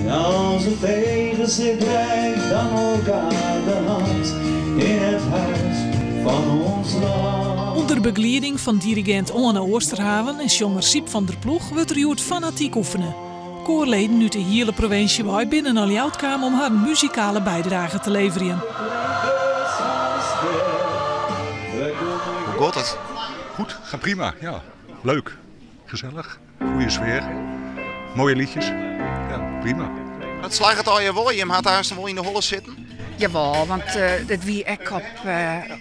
Als het tegen zich krijgt, dan elkaar de hand in het huis van ons land. Onder begeleiding van dirigent Anne Oosterhaven en jonger Siep van der Ploeg wordt er Joert fanatiek oefenen. Koorleden uit de hele provincie bij binnen al jouw kwamen om haar muzikale bijdrage te leveren. Hoe gaat het? Goed, gaat prima. Ja, leuk, gezellig, goede sfeer, mooie liedjes. Ja, prima. Het slaagt het al je wel? Je had daar wel in de holle zitten? Jawel, want dat wie ik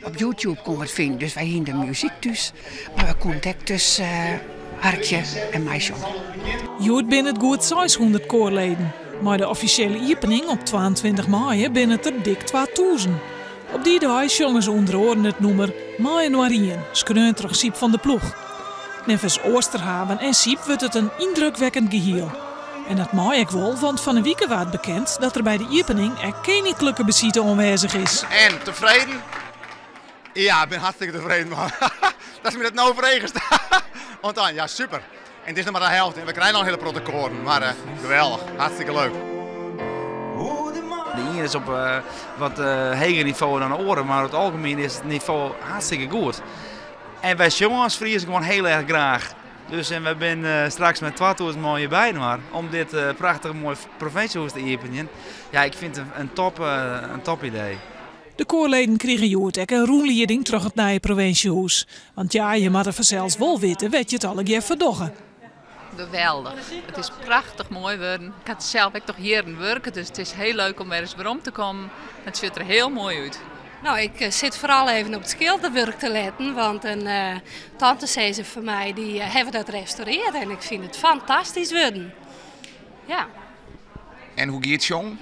op YouTube kon wat vinden. Dus wij hingen de muziek dus. Maar we konden ook dus Hartje en meisje. Joert binnen het goed 600 koorleden. Maar de officiële opening op 22 mei binnen het er dik 2000. Op die dag zongen ze onder oren het nummer Maai Noirien, skreunterig Siep van de Ploeg. Nevens Oosterhaven en Siep wordt het een indrukwekkend geheel. En dat maai ik wel, want van een week werd bekend dat er bij de opening er koninklijke visite aanwezig is. En tevreden? Ja, ik ben hartstikke tevreden, man. Dat is me het nou verenigd. Want dan, ja, super. En het is nog maar de helft en we krijgen al hele protocollen. Maar geweldig, hartstikke leuk. De ene is op wat hoger niveau dan de oren, maar over het algemeen is het niveau hartstikke goed. En wij jongen als Fries gewoon heel erg graag. Dus en we zijn straks met 2000 mooie bij maar om dit prachtige mooie provinciehuis te openen. Ja, ik vind het een top idee. De koorleden kregen Joert ook een roenleiding terug het nieuwe provinciehuis. Want ja, je mag er vanzelfs wel weten, weet je het alle keer verdoggen. Geweldig. Het is prachtig mooi worden. Ik had zelf ook toch hier in werken, dus het is heel leuk om er eens weer om te komen. Het ziet er heel mooi uit. Nou, ik zit vooral even op het schilderwerk te letten, want een tante zei ze van mij, die hebben dat restaureerd en ik vind het fantastisch worden. Ja. En hoe gaat het, jong?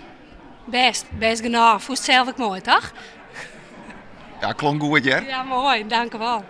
Best genoeg. Voelt zelf ook mooi, toch? Ja, klonk goed, hè? Ja, mooi. Dank u wel.